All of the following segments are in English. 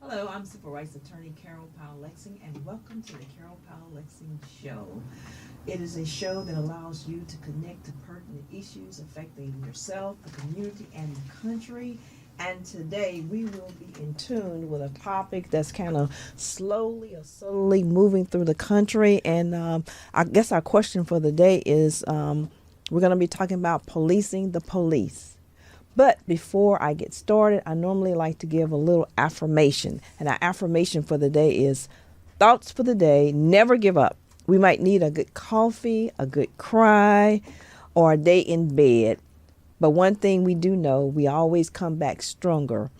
Hello, I'm Civil Rights Attorney Carol Powell-Lexing, and welcome to the Carol Powell-Lexing Show. It is a show that allows you to connect to pertinent issues affecting yourself, the community, and the country. And today we will be in tune with a topic that's kind of slowly or subtly moving through the country. And I guess our question for the day is we're going to be talking about policing the police. But before I get started, I normally like to give a little affirmation. And our affirmation for the day is thoughts for the day, never give up. We might need a good coffee, a good cry, or a day in bed. But one thing we do know, we always come back stronger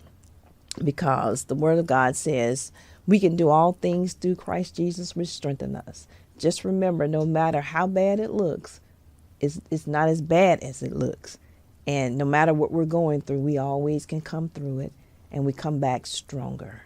because the Word of God says we can do all things through Christ Jesus, which strengthens us. Just remember, no matter how bad it looks, it's not as bad as it looks. And no matter what we're going through, we always can come through it and we come back stronger.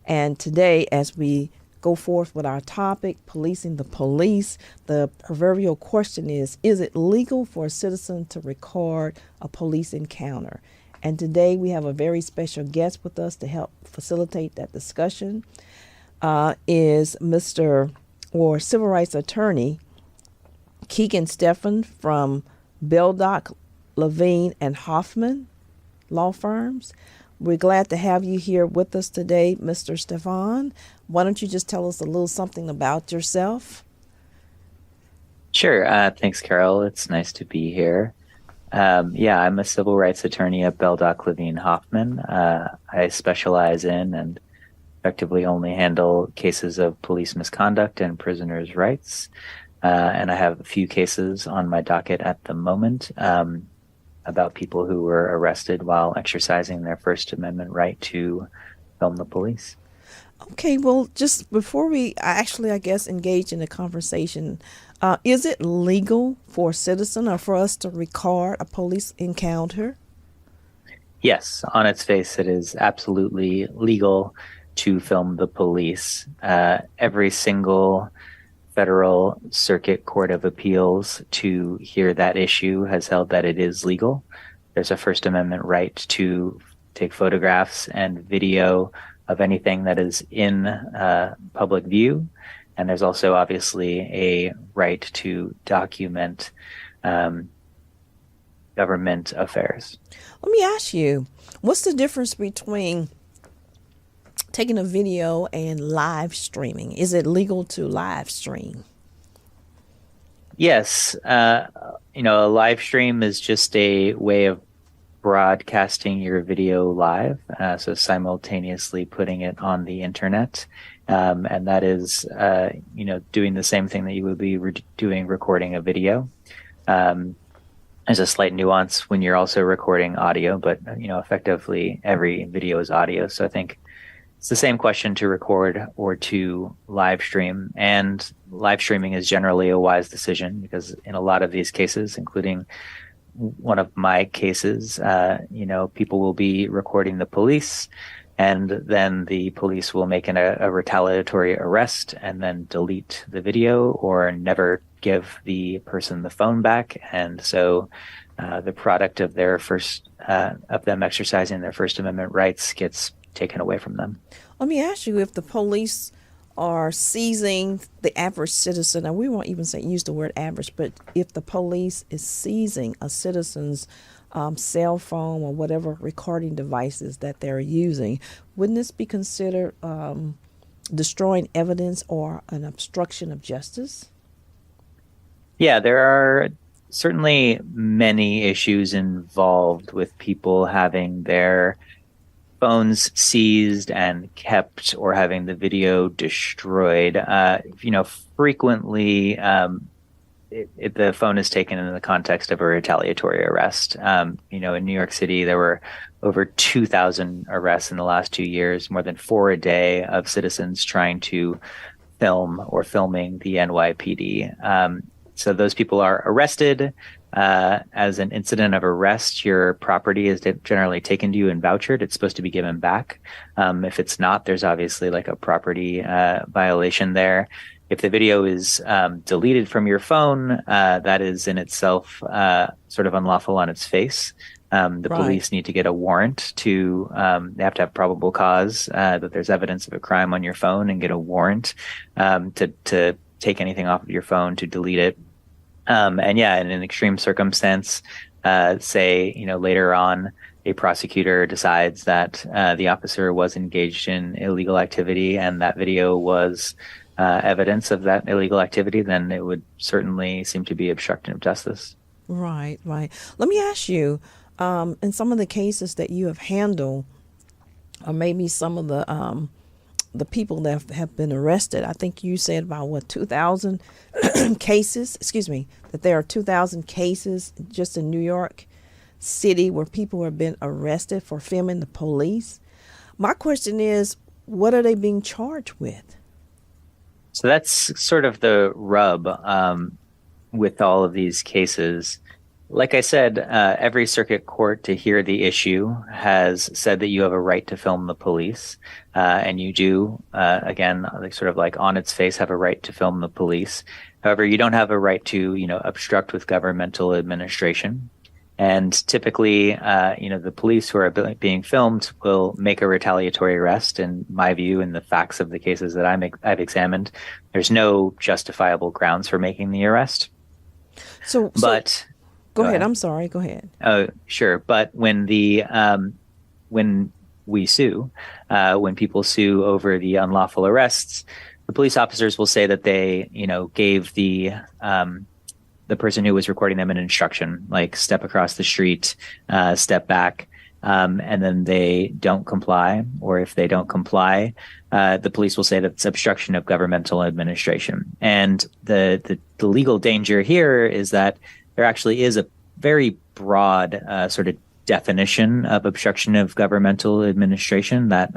And today, as we go forth with our topic, policing the police, the proverbial question is it legal for a citizen to record a police encounter? And today we have a very special guest with us to help facilitate that discussion, is Mr. or Civil Rights Attorney Keegan Stephan from Beldock, Levine, and Hoffman law firms. We're glad to have you here with us today, Mr. Stephan. Why don't you just tell us a little something about yourself? Sure. Thanks, Carol. It's nice to be here. I'm a civil rights attorney at Beldock, Levine, Hoffman. I specialize in and effectively only handle cases of police misconduct and prisoners' rights. And I have a few cases on my docket at the moment about people who were arrested while exercising their First Amendment right to film the police. Okay, well, just before we actually, I guess, engage in a conversation, is it legal for a citizen or for us to record a police encounter? Yes, on its face, it is absolutely legal to film the police. Every single Federal Circuit Court of Appeals to hear that issue has held that it is legal. There's a First Amendment right to take photographs and video of anything that is in public view. And there's also obviously a right to document government affairs. Let me ask you, what's the difference between taking a video and live streaming? Is it legal to live stream? Yes. A live stream is just a way of broadcasting your video live, so simultaneously putting it on the internet. And that is, doing the same thing that you would be doing recording a video. There's a slight nuance when you're also recording audio, but, effectively every video is audio. So I think it's the same question to record or to live stream, and live streaming is generally a wise decision because in a lot of these cases, including one of my cases, people will be recording the police and then the police will make a retaliatory arrest and then delete the video or never give the person the phone back. And so the product of of them exercising their First Amendment rights gets taken away from them. Let me ask you, if the police are seizing the average citizen, and we won't even use the word average, but if the police is seizing a citizen's cell phone or whatever recording devices that they're using, wouldn't this be considered destroying evidence or an obstruction of justice? Yeah, there are certainly many issues involved with people having their phones seized and kept or having the video destroyed. Frequently the phone is taken in the context of a retaliatory arrest. In New York City, there were over 2,000 arrests in the last 2 years, more than 4 a day of citizens trying to film or filming the NYPD. So those people are arrested. As an incident of arrest, your property is generally taken to you and vouchered. It's supposed to be given back. If it's not, there's obviously like a property violation there. If the video is deleted from your phone, that is in itself sort of unlawful on its face. The police need to get a warrant to, they have to have probable cause that there's evidence of a crime on your phone and get a warrant to take anything off of your phone, to delete it. And yeah, in an extreme circumstance, say, later on, a prosecutor decides that the officer was engaged in illegal activity and that video was evidence of that illegal activity, then it would certainly seem to be obstruction of justice. Right. Let me ask you, in some of the cases that you have handled, or maybe some of the people that have been arrested, I think you said about 2,000 cases, that there are 2,000 cases just in New York City where people have been arrested for filming the police. My question is, what are they being charged with? So that's sort of the rub with all of these cases. Like I said, every circuit court to hear the issue has said that you have a right to film the police. And you do, again, sort of like on its face, have a right to film the police. However, you don't have a right to, obstruct with governmental administration. And typically, the police who are being filmed will make a retaliatory arrest. In my view, in the facts of the cases that I've examined, there's no justifiable grounds for making the arrest. So go ahead. I'm sorry. Go ahead. Oh, sure. But when when we sue, when people sue over the unlawful arrests, the police officers will say that they, gave the person who was recording them an instruction, like step across the street, step back, and then they don't comply. Or if they don't comply, the police will say that it's obstruction of governmental administration. And the legal danger here is that there actually is a very broad sort of definition of obstruction of governmental administration, that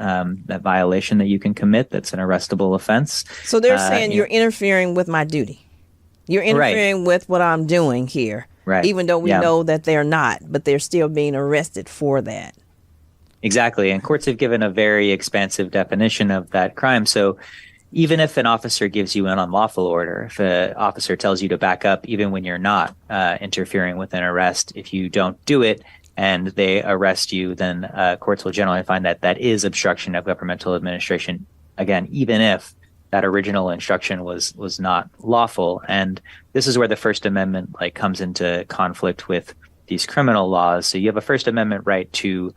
violation that you can commit that's an arrestable offense. So they're saying you're interfering with my duty. You're interfering with what I'm doing here, even though we know that they're not, but they're still being arrested for that. Exactly. And courts have given a very expansive definition of that crime. So even if an officer gives you an unlawful order, if an officer tells you to back up, even when you're not interfering with an arrest, if you don't do it and they arrest you, then courts will generally find that that is obstruction of governmental administration. Again, even if that original instruction was not lawful. And this is where the First Amendment comes into conflict with these criminal laws. So you have a First Amendment right to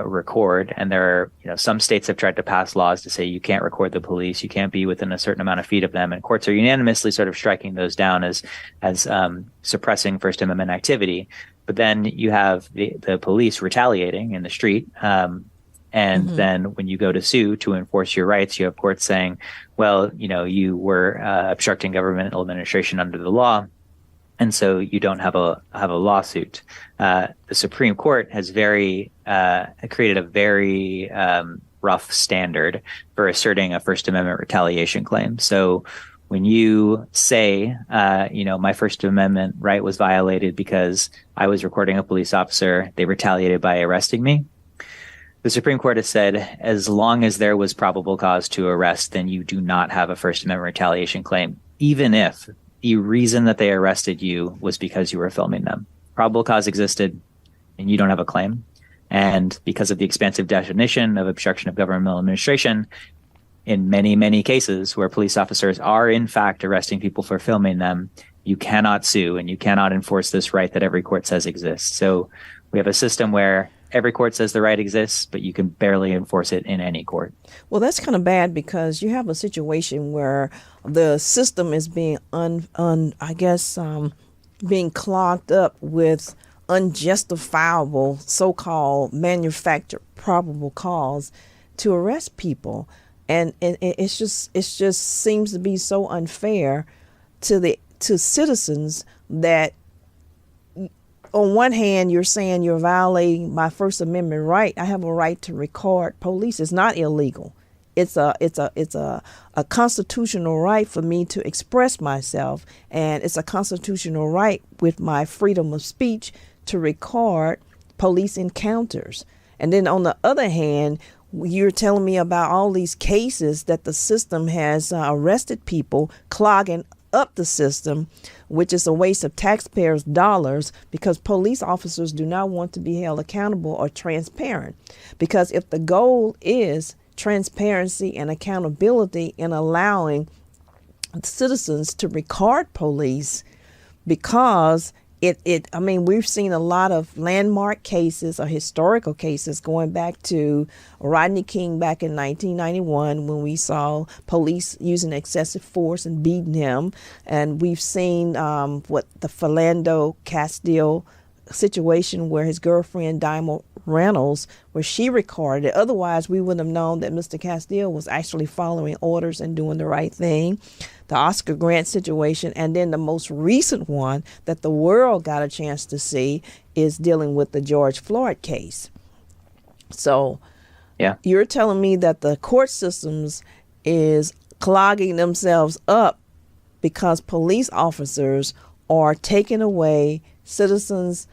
record, and there are, some states have tried to pass laws to say you can't record the police, you can't be within a certain amount of feet of them, and courts are unanimously sort of striking those down as suppressing First Amendment activity. But then you have the police retaliating in the street. And then when you go to sue to enforce your rights, you have courts saying, well, you were obstructing governmental administration under the law, and so you don't have a lawsuit. The Supreme Court has created a very rough standard for asserting a First Amendment retaliation claim. So when you say, my First Amendment right was violated because I was recording a police officer, they retaliated by arresting me. The Supreme Court has said, as long as there was probable cause to arrest, then you do not have a First Amendment retaliation claim, even if the reason that they arrested you was because you were filming them. Probable cause existed, and you don't have a claim. And because of the expansive definition of obstruction of governmental administration, in many, many cases where police officers are in fact arresting people for filming them, you cannot sue and you cannot enforce this right that every court says exists. So we have a system where every court says the right exists, but you can barely enforce it in any court. Well, that's kind of bad because you have a situation where the system is being being clogged up with unjustifiable so-called manufactured probable cause to arrest people, and it just seems to be so unfair to citizens that, on one hand, you're saying you're violating my First Amendment right. I have a right to record police. It's not illegal. It's a constitutional right for me to express myself, and it's a constitutional right with my freedom of speech to record police encounters. And then on the other hand, You're telling me about all these cases that the system has arrested people, clogging up the system, which is a waste of taxpayers' dollars, because police officers do not want to be held accountable or transparent. Because if the goal is transparency and accountability in allowing citizens to record police, because I mean, we've seen a lot of landmark cases or historical cases going back to Rodney King back in 1991, when we saw police using excessive force and beating him. And we've seen what the Philando Castile situation, where his girlfriend Diamond Reynolds, where she recorded it. Otherwise, we wouldn't have known that Mr. Castile was actually following orders and doing the right thing. The Oscar Grant situation, and then the most recent one that the world got a chance to see is dealing with the George Floyd case. So yeah, you're telling me that the court systems is clogging themselves up because police officers are taking away citizens'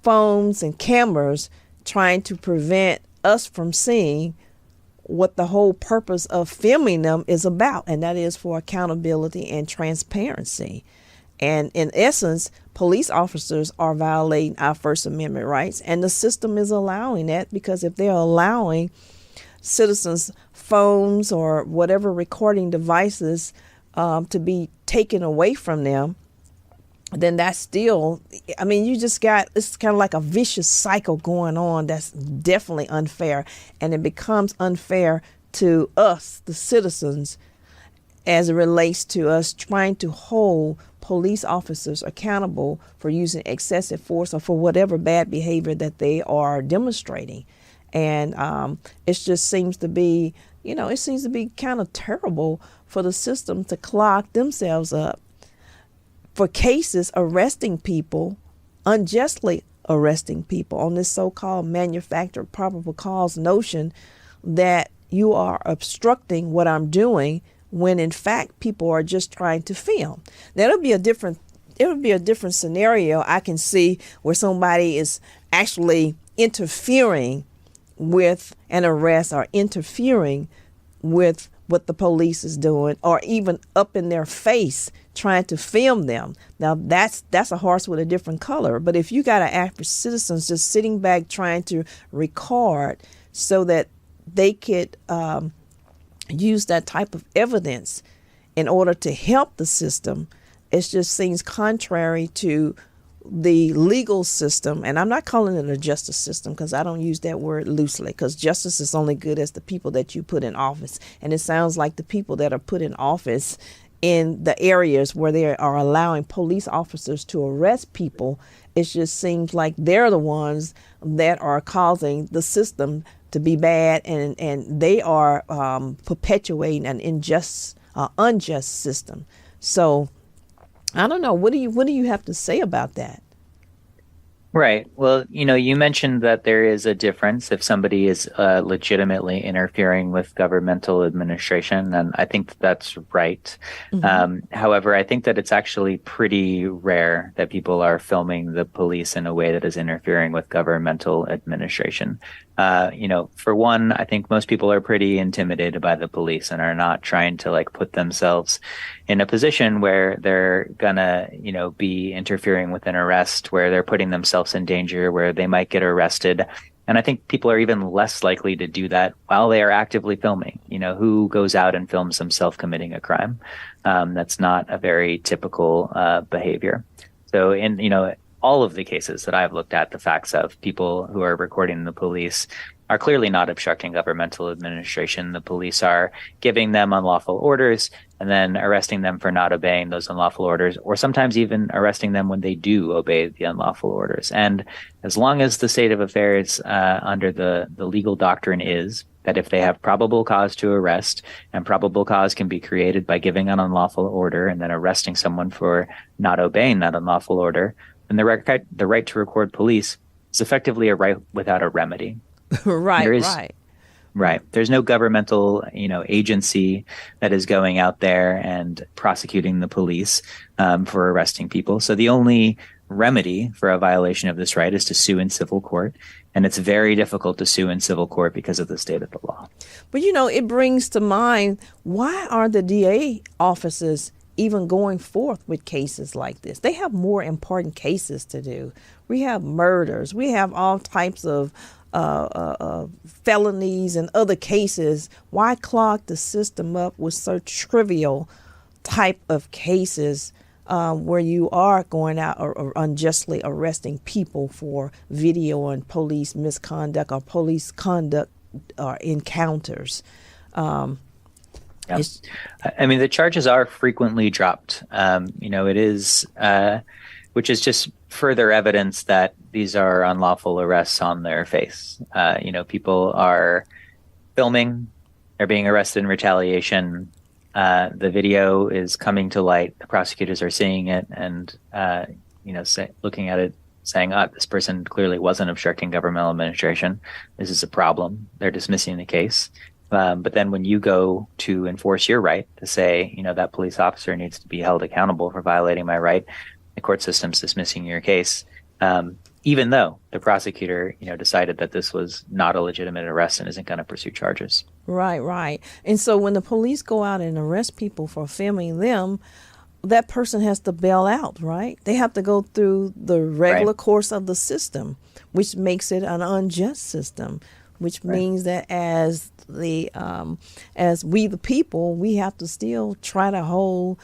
phones and cameras, trying to prevent us from seeing what the whole purpose of filming them is about, and that is for accountability and transparency. And in essence, police officers are violating our First Amendment rights, and the system is allowing that, because if they're allowing citizens' phones or whatever recording devices to be taken away from them, then that's still, I mean, you just got, it's kind of like a vicious cycle going on that's definitely unfair. And it becomes unfair to us, the citizens, as it relates to us trying to hold police officers accountable for using excessive force or for whatever bad behavior that they are demonstrating. And it just seems to be, it seems to be kind of terrible for the system to clog themselves up for cases arresting people, unjustly arresting people on this so-called manufactured probable cause notion that you are obstructing what I'm doing, when in fact people are just trying to film. Now it would be a different scenario I can see, where somebody is actually interfering with an arrest or interfering with what the police is doing, or even up in their face trying to film them. Now that's a horse with a different color. But if you got an average citizens just sitting back trying to record so that they could use that type of evidence in order to help the system, it just seems contrary to the legal system. And I'm not calling it a justice system, because I don't use that word loosely, because justice is only good as the people that you put in office. And it sounds like the people that are put in office in the areas where they are allowing police officers to arrest people, it just seems like they're the ones that are causing the system to be bad, and they are perpetuating an unjust system. So I don't know. What do you have to say about that? Right. Well, you mentioned that there is a difference if somebody is legitimately interfering with governmental administration, and I think that's right. Mm-hmm. However, I think that it's actually pretty rare that people are filming the police in a way that is interfering with governmental administration. For one, I think most people are pretty intimidated by the police and are not trying to put themselves in a position where they're gonna, be interfering with an arrest, where they're putting themselves in danger, where they might get arrested. And I think people are even less likely to do that while they are actively filming. Who goes out and films themselves committing a crime? That's not a very typical behavior. So in, all of the cases that I've looked at, the facts of people who are recording the police are clearly not obstructing governmental administration. The police are giving them unlawful orders and then arresting them for not obeying those unlawful orders, or sometimes even arresting them when they do obey the unlawful orders. And as long as the state of affairs under the legal doctrine is that if they have probable cause to arrest, and probable cause can be created by giving an unlawful order and then arresting someone for not obeying that unlawful order, then the right to record police is effectively a right without a remedy. Right. There's no governmental, agency that is going out there and prosecuting the police for arresting people. So the only remedy for a violation of this right is to sue in civil court. And it's very difficult to sue in civil court because of the state of the law. But it brings to mind, why are the DA offices even going forth with cases like this? They have more important cases to do. We have murders. We have all types of felonies and other cases. Why clog the system up with such trivial type of cases where you are going out or unjustly arresting people for video and police misconduct or police conduct or encounters? Yeah. I mean, the charges are frequently dropped. It is, which is just further evidence that these are unlawful arrests on their face. People are filming, they're being arrested in retaliation. The video is coming to light. The prosecutors are seeing it and, looking at it, saying, this person clearly wasn't obstructing governmental administration. This is a problem. They're dismissing the case. But then when you go to enforce your right to say, that police officer needs to be held accountable for violating my right, the court system's dismissing your case, even though the prosecutor, decided that this was not a legitimate arrest and isn't going to pursue charges. Right. And so when the police go out and arrest people for filming them, that person has to bail out, right? They have to go through the regular course of the system, which makes it an unjust system, which means that as we the people, we have to still try to hold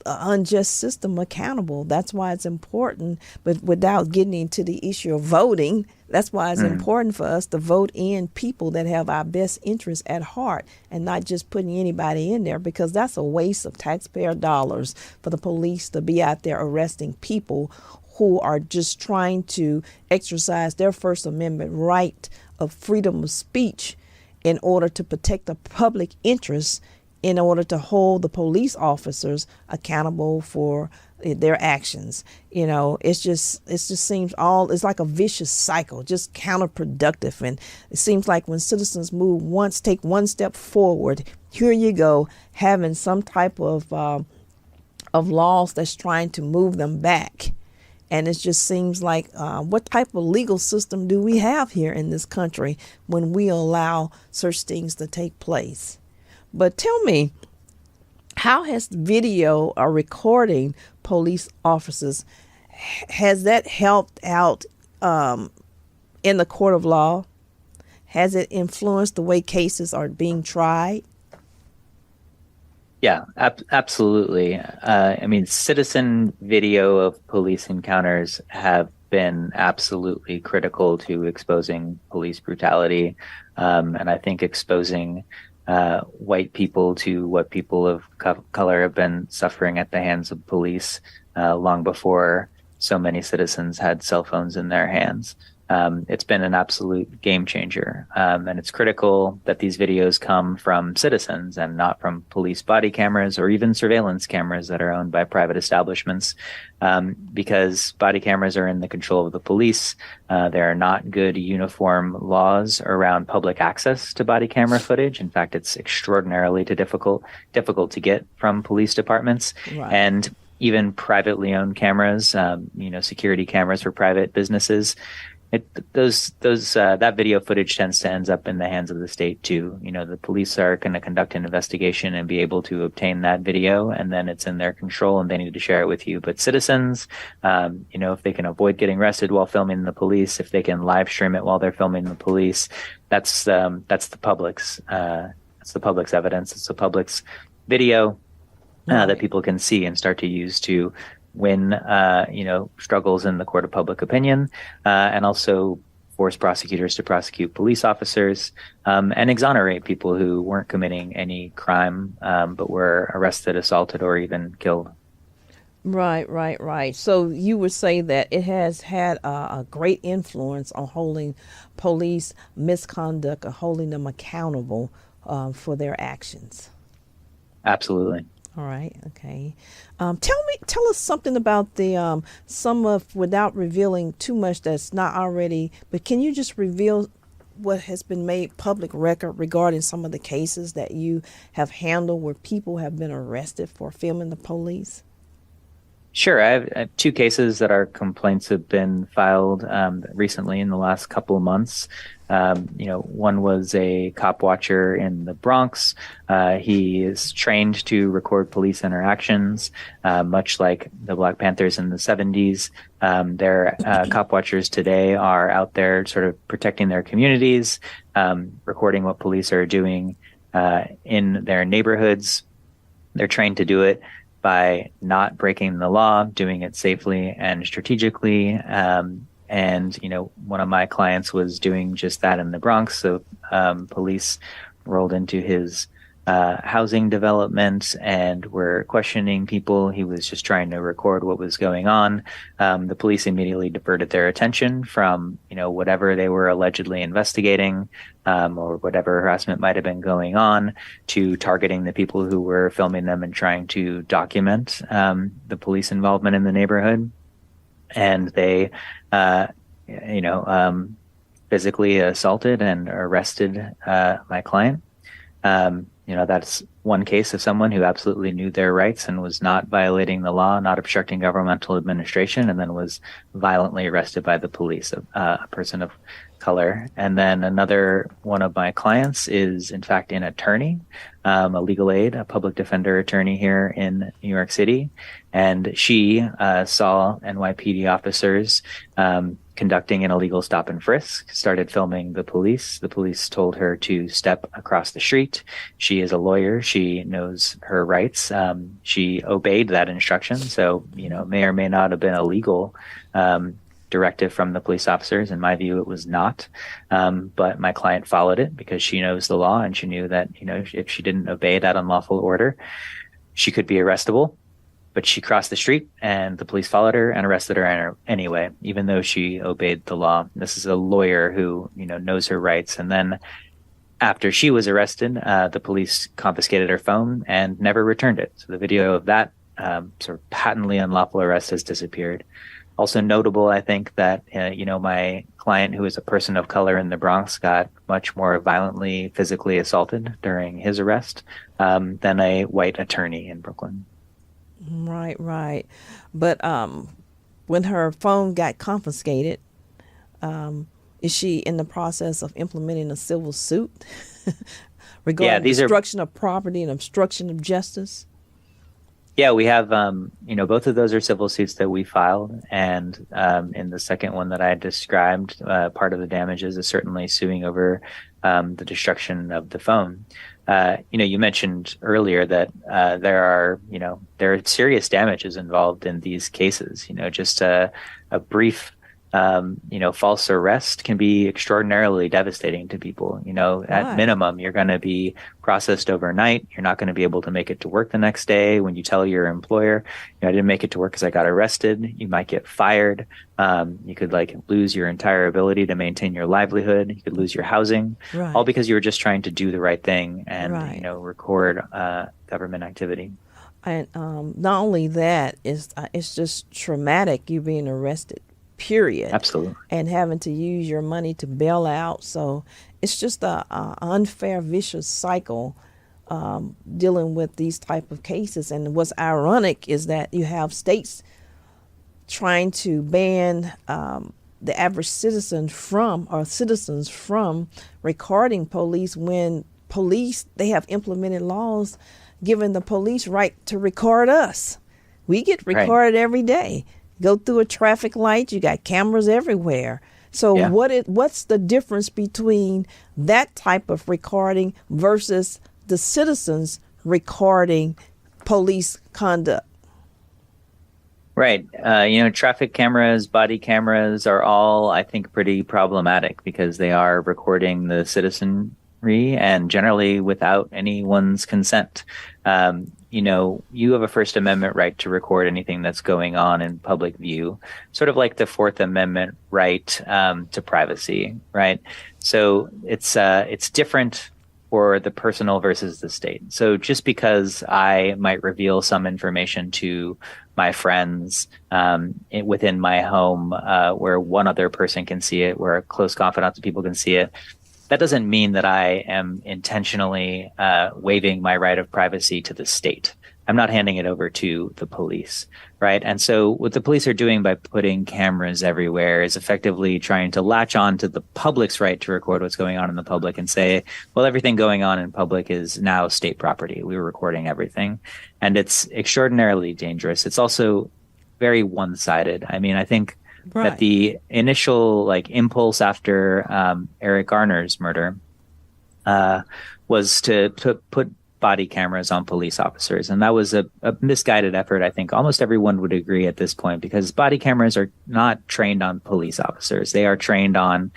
unjust system accountable. That's why it's important, but without getting into the issue of voting, that's why it's important for us to vote in people that have our best interests at heart and not just putting anybody in there, because that's a waste of taxpayer dollars for the police to be out there arresting people who are just trying to exercise their First Amendment right of freedom of speech in order to protect the public interest, in order to hold the police officers accountable for their actions. It just seems it's like a vicious cycle, just counterproductive. And it seems like when citizens take one step forward, here you go, having some type of laws that's trying to move them back. And it just seems like, what type of legal system do we have here in this country when we allow such things to take place? But tell me, how has video or recording police officers, has that helped out in the court of law? Has it influenced the way cases are being tried? Yeah, absolutely. Citizen video of police encounters have been absolutely critical to exposing police brutality. And I think exposing white people to what people of color have been suffering at the hands of police long before so many citizens had cell phones in their hands. It's been an absolute game changer. And it's critical that these videos come from citizens and not from police body cameras or even surveillance cameras that are owned by private establishments, because body cameras are in the control of the police. There are not good uniform laws around public access to body camera footage. In fact, it's extraordinarily difficult to get from police departments. Right. And even privately owned cameras, security cameras for private businesses, that video footage tends to end up in the hands of the state too. The police are going to conduct an investigation and be able to obtain that video, and then it's in their control and they need to share it with you. But citizens, if they can avoid getting arrested while filming the police, if they can live stream it while they're filming the police, that's the public's evidence. It's the public's video that people can see and start to use to win, struggles in the court of public opinion, and also force prosecutors to prosecute police officers, and exonerate people who weren't committing any crime, but were arrested, assaulted, or even killed. Right. So you would say that it has had a great influence on holding police misconduct or holding them accountable for their actions. Absolutely. All right. Okay. Tell us something about the without revealing too much that's not already, but can you just reveal what has been made public record regarding some of the cases that you have handled where people have been arrested for filming the police? Sure. I have two cases that our complaints have been filed recently in the last couple of months. One was a cop watcher in the Bronx. He is trained to record police interactions, much like the Black Panthers in the 70s. Their cop watchers today are out there sort of protecting their communities, recording what police are doing in their neighborhoods. They're trained to do it by not breaking the law, doing it safely and strategically. One of my clients was doing just that in the Bronx. So police rolled into his housing development and were questioning people. He was just trying to record what was going on. The police immediately diverted their attention from, whatever they were allegedly investigating, or whatever harassment might have been going on, to targeting the people who were filming them and trying to document the police involvement in the neighborhood. And they, physically assaulted and arrested my client. That's one case of someone who absolutely knew their rights and was not violating the law, not obstructing governmental administration, and then was violently arrested by the police, a person of color. And then another one of my clients is, in fact, an attorney, a legal aid, a public defender attorney here in New York City. And she saw NYPD officers conducting an illegal stop and frisk, started filming the police. The police told her to step across the street. She is a lawyer. She knows her rights. She obeyed that instruction. So, may or may not have been a legal directive from the police officers. In my view, it was not. But my client followed it because she knows the law, and she knew that, if she didn't obey that unlawful order, she could be arrestable. But she crossed the street and the police followed her and arrested her anyway, even though she obeyed the law. This is a lawyer who, knows her rights. And then after she was arrested, the police confiscated her phone and never returned it. So the video of that sort of patently unlawful arrest has disappeared. Also notable, I think, that, my client, who is a person of color in the Bronx, got much more violently physically assaulted during his arrest than a white attorney in Brooklyn. Right. But when her phone got confiscated, is she in the process of implementing a civil suit regarding destruction of property and obstruction of justice? Yeah, we have, both of those are civil suits that we filed. And in the second one that I described, part of the damages is certainly suing over the destruction of the phone. You mentioned earlier that there are serious damages involved in these cases. Just a brief, false arrest can be extraordinarily devastating to people. At minimum, you're going to be processed overnight. You're not going to be able to make it to work the next day. When you tell your employer, I didn't make it to work because I got arrested, you might get fired. You could lose your entire ability to maintain your livelihood. You could lose your housing, all because you were just trying to do the right thing and, record government activity. And not only that, it's just traumatic, you being arrested. Period. Absolutely. And having to use your money to bail out. So it's just a unfair, vicious cycle dealing with these type of cases. And what's ironic is that you have states trying to ban the average citizens from recording police when they have implemented laws giving the police right to record us. We get recorded every day. Go through a traffic light, you got cameras everywhere. So what's the difference between that type of recording versus the citizens recording police conduct? Right. Traffic cameras, body cameras are all, I think, pretty problematic because they are recording the citizenry and generally without anyone's consent. You have a First Amendment right to record anything that's going on in public view, sort of like the Fourth Amendment right to privacy, right? So it's different for the personal versus the state. So just because I might reveal some information to my friends within my home where one other person can see it, where close confidants of people can see it, that doesn't mean that I am intentionally waiving my right of privacy to the state. I'm not handing it over to the police, right? And so what the police are doing by putting cameras everywhere is effectively trying to latch on to the public's right to record what's going on in the public and say, well, everything going on in public is now state property. We were recording everything. And it's extraordinarily dangerous. It's also very one-sided. I mean, I think that the initial impulse after Eric Garner's murder was to put body cameras on police officers. And that was a misguided effort. I think almost everyone would agree at this point, because body cameras are not trained on police officers. They are trained on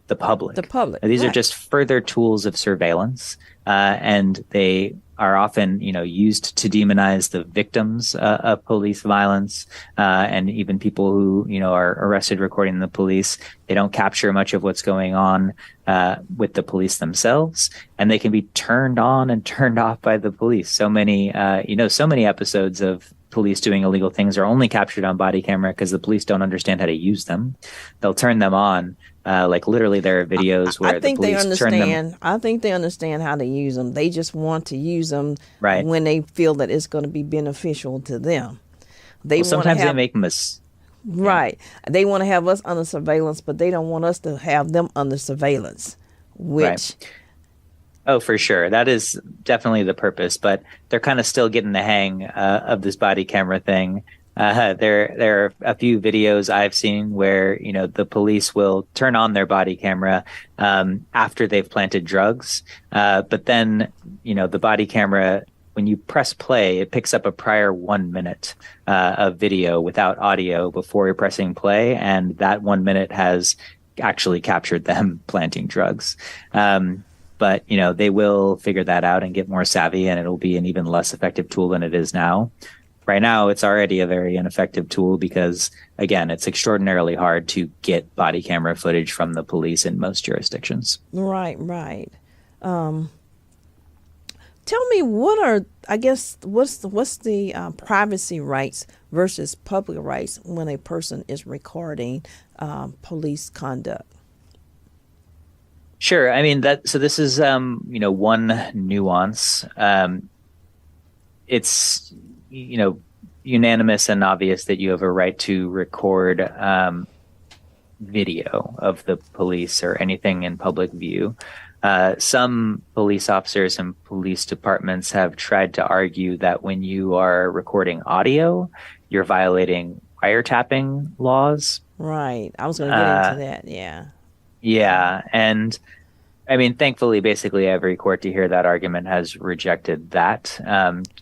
the public. These are just further tools of surveillance. And they are often, used to demonize the victims of police violence, and even people who, are arrested recording the police. They don't capture much of what's going on with the police themselves, and they can be turned on and turned off by the police. So many episodes of police doing illegal things are only captured on body camera because the police don't understand how to use them. They'll turn them on. Literally, there are videos where the police turn them. I think they understand how to use them. They just want to use them when they feel that it's going to be beneficial to them. They make right. They want to have us under surveillance, but they don't want us to have them under surveillance. Oh, for sure. That is definitely the purpose, but they're kind of still getting the hang of this body camera thing. There are a few videos I've seen where, the police will turn on their body camera after they've planted drugs. But then, the body camera, when you press play, it picks up a prior 1 minute of video without audio before you're pressing play. And that 1 minute has actually captured them planting drugs. But, they will figure that out and get more savvy, and it'll be an even less effective tool than it is now. Right now, it's already a very ineffective tool because, again, it's extraordinarily hard to get body camera footage from the police in most jurisdictions. Right. Tell me, what's the privacy rights versus public rights when a person is recording police conduct? Sure. I mean, so this is, one nuance. It's, unanimous and obvious that you have a right to record video of the police or anything in public view. Some police officers and police departments have tried to argue that when you are recording audio, you're violating wiretapping laws. Right. I was going to get into that. Yeah. Yeah. And I mean, thankfully, basically every court to hear that argument has rejected that.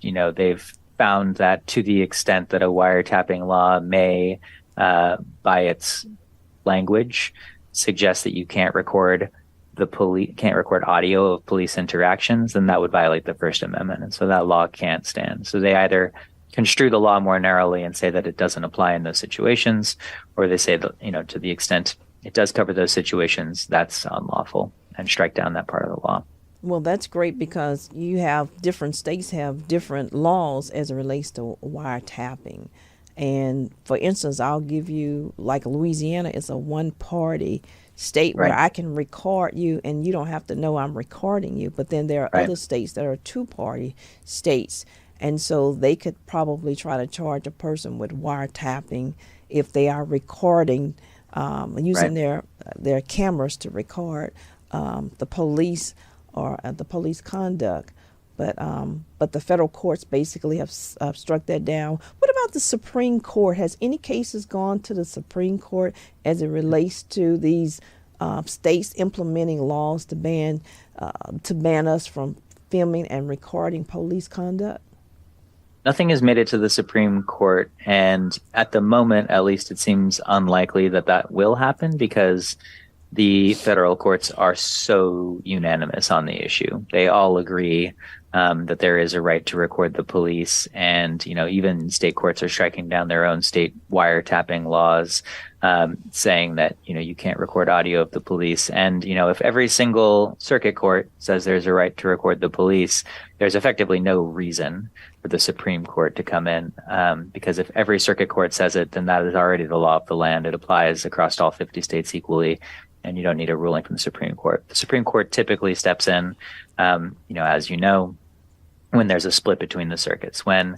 They've found that to the extent that a wiretapping law may, by its language, suggest that you can't record audio of police interactions, then that would violate the First Amendment. And so that law can't stand. So they either construe the law more narrowly and say that it doesn't apply in those situations, or they say that, to the extent it does cover those situations, that's unlawful, and strike down that part of the law. Well, that's great because different states have different laws as it relates to wiretapping. And for instance, I'll give you, like Louisiana is a one-party state where I can record you and you don't have to know I'm recording you. But then there are other states that are two-party states. And so they could probably try to charge a person with wiretapping if they are recording, using their cameras to record the police or the police conduct. But the federal courts basically have struck that down. What about the Supreme Court? Has any cases gone to the Supreme Court as it relates to these states implementing laws to ban us from filming and recording police conduct? Nothing has made it to the Supreme Court, and at the moment, at least, it seems unlikely that will happen because the federal courts are so unanimous on the issue. They all agree that there is a right to record the police, and even state courts are striking down their own state wiretapping laws, saying that you can't record audio of the police. And if every single circuit court says there's a right to record the police, there's effectively no reason for the Supreme Court to come in, because if every circuit court says it, then that is already the law of the land. It applies across all 50 states equally, and you don't need a ruling from the Supreme Court. The Supreme Court typically steps in, as you know, when there's a split between the circuits, when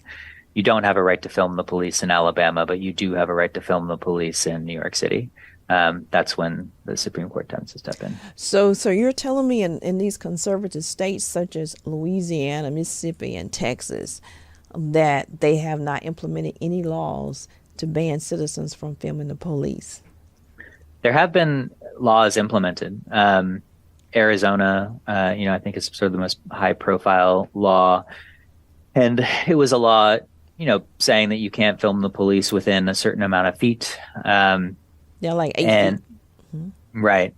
you don't have a right to film the police in Alabama, but you do have a right to film the police in New York City. That's when the Supreme Court tends to step in. So you're telling me in these conservative states such as Louisiana, Mississippi, and Texas, that they have not implemented any laws to ban citizens from filming the police? There have been laws implemented. Arizona, I think is sort of the most high-profile law, and it was a law, saying that you can't film the police within a certain amount of feet. They're like 8 feet. Right.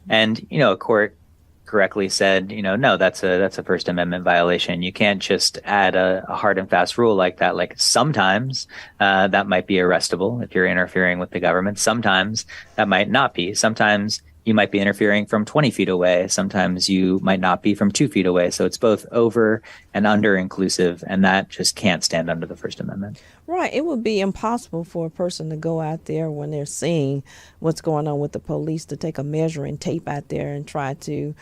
And, a court correctly said, no, that's a First Amendment violation. You can't just add a hard and fast rule like that. Like sometimes that might be arrestable if you're interfering with the government. Sometimes that might not be. Sometimes you might be interfering from 20 feet away. Sometimes you might not be from 2 feet away. So it's both over and under inclusive, and that just can't stand under the First Amendment. Right. It would be impossible for a person to go out there when they're seeing what's going on with the police to take a measuring tape out there and try to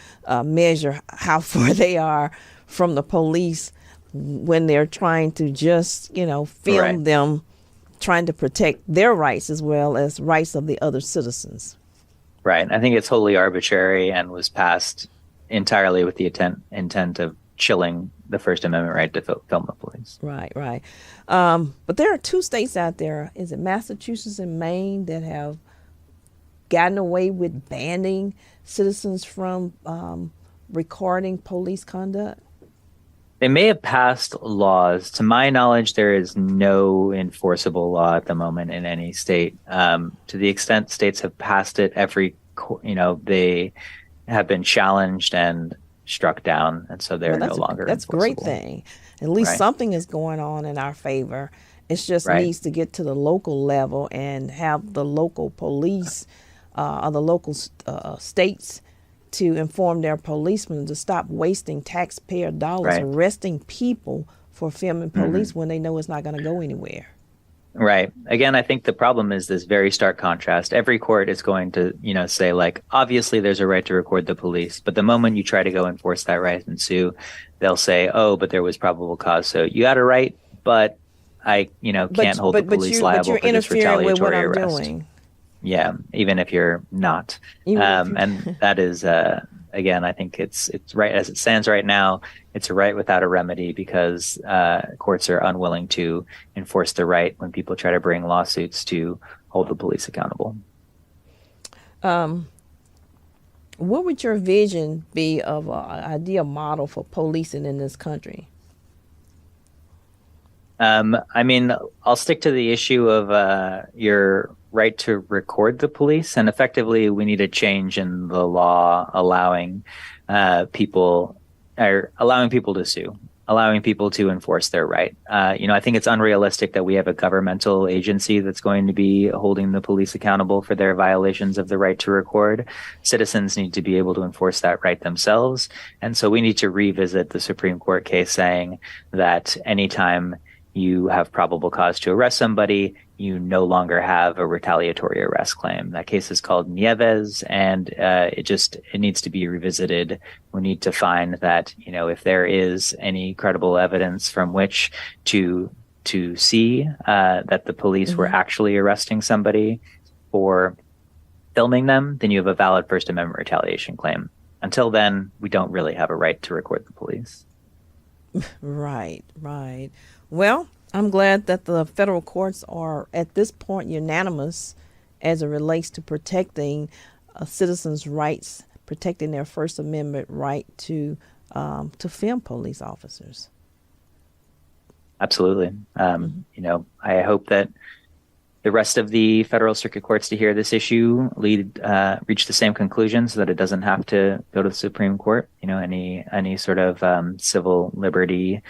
measure how far they are from the police when they're trying to just, film Right. them, trying to protect their rights as well as rights of the other citizens. Right. I think it's wholly arbitrary and was passed entirely with the intent of chilling the First Amendment right to film the police. Right, right. But there are 2 states out there, is it Massachusetts and Maine, that have gotten away with banning citizens from recording police conduct? They may have passed laws. To my knowledge, there is no enforceable law at the moment in any state. To the extent states have passed it, they have been challenged and struck down, and so they're no longer that's a great enforceable. thing. At least Right. something is going on in our favor. It just Right. needs to get to the local level and have the local police or the local states to inform their policemen to stop wasting taxpayer dollars Right. arresting people for filming police when they know it's not going to go anywhere. Right. Again, I think the problem is this very stark contrast. Every court is going to, say like, obviously there's a right to record the police, but the moment you try to go enforce that right and sue, they'll say, oh, but there was probable cause. So you had a right, but I, can't hold the police liable you're for this interfering with what retaliatory I'm arrest. doing. Yeah, even if you're not. Even if you- And that is, again, I think it's right as it stands right now. It's a right without a remedy because courts are unwilling to enforce the right when people try to bring lawsuits to hold the police accountable. What would your vision be of an ideal model for policing in this country? I'll stick to the issue of your right to record the police, and effectively we need a change in the law allowing people to sue, allowing people to enforce their right. I think it's unrealistic that we have a governmental agency that's going to be holding the police accountable for their violations of the right to record. Citizens need to be able to enforce that right themselves. And so we need to revisit the Supreme Court case saying that anytime you have probable cause to arrest somebody, you no longer have a retaliatory arrest claim. That case is called Nieves, and it needs to be revisited. We need to find that, if there is any credible evidence from which to see that the police were actually arresting somebody for filming them, then you have a valid First Amendment retaliation claim. Until then, we don't really have a right to record the police. Right, right. Well, I'm glad that the federal courts are at this point unanimous as it relates to protecting citizens' rights, protecting their First Amendment right to film police officers. Absolutely. I hope that the rest of the federal circuit courts to hear this issue reach the same conclusion so that it doesn't have to go to the Supreme Court. Any sort of civil liberty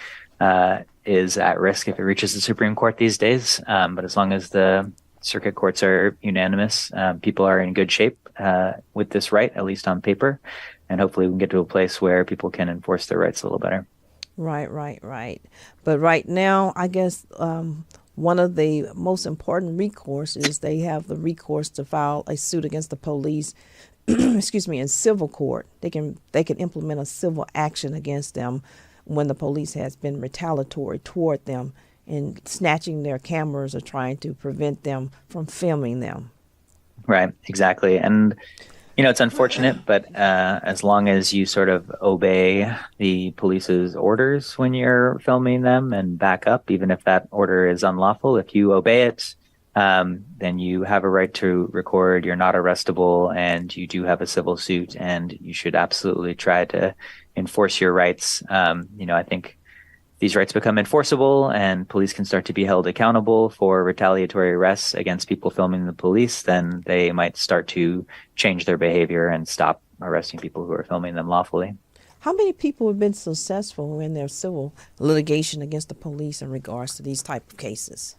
is at risk if it reaches the Supreme Court these days. But as long as the circuit courts are unanimous, people are in good shape with this right, at least on paper. And hopefully we can get to a place where people can enforce their rights a little better. Right. But right now, I guess one of the most important recourse is they have the recourse to file a suit against the police, in civil court. They can implement a civil action against them when the police has been retaliatory toward them in snatching their cameras or trying to prevent them from filming them. Right, exactly. And it's unfortunate, but as long as you sort of obey the police's orders when you're filming them and back up, even if that order is unlawful, if you obey it, then you have a right to record. You're not arrestable, and you do have a civil suit, and you should absolutely try to enforce your rights. I think these rights become enforceable and police can start to be held accountable for retaliatory arrests against people filming the police, then they might start to change their behavior and stop arresting people who are filming them lawfully. How many people have been successful in their civil litigation against the police in regards to these type of cases?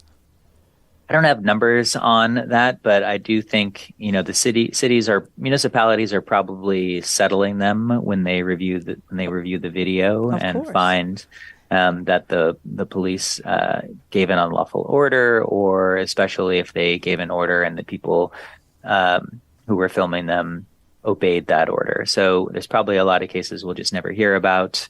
I don't have numbers on that, but I do think, municipalities are probably settling them when they review the video Of and course. find that the police gave an unlawful order, or especially if they gave an order and the people who were filming them obeyed that order. So there's probably a lot of cases we'll just never hear about.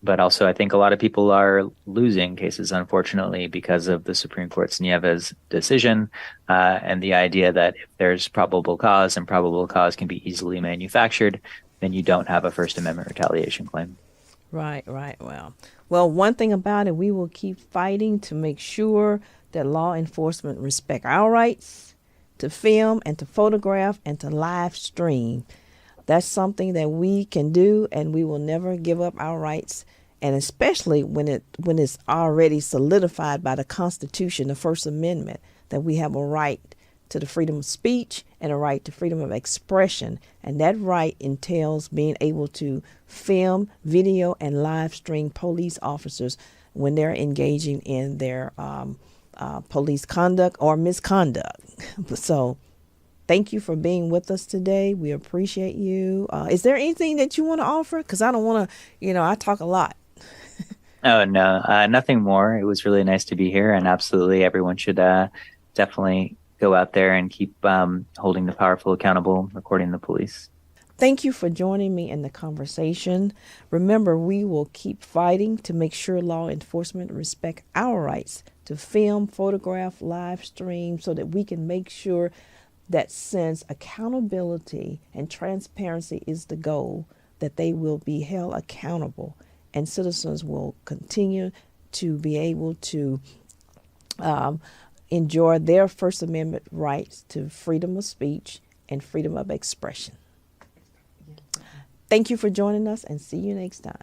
But also I think a lot of people are losing cases, unfortunately, because of the Supreme Court's Nieves decision and the idea that if there's probable cause and probable cause can be easily manufactured, then you don't have a First Amendment retaliation claim. Right. Well, one thing about it, we will keep fighting to make sure that law enforcement respect our rights to film and to photograph and to live stream. That's something that we can do, and we will never give up our rights. And especially when it's already solidified by the Constitution, the First Amendment, that we have a right to the freedom of speech and a right to freedom of expression. And that right entails being able to film, video, and live stream police officers when they're engaging in their police conduct or misconduct. So thank you for being with us today. We appreciate you. Is there anything that you want to offer? Because I don't want to, I talk a lot. Oh, no, nothing more. It was really nice to be here, and absolutely everyone should definitely go out there and keep holding the powerful accountable, recording the police. Thank you for joining me in the conversation. Remember, we will keep fighting to make sure law enforcement respect our rights to film, photograph, live stream, so that we can make sure that since accountability and transparency is the goal, that they will be held accountable and citizens will continue to be able to enjoy their First Amendment rights to freedom of speech and freedom of expression. Thank you for joining us, and see you next time.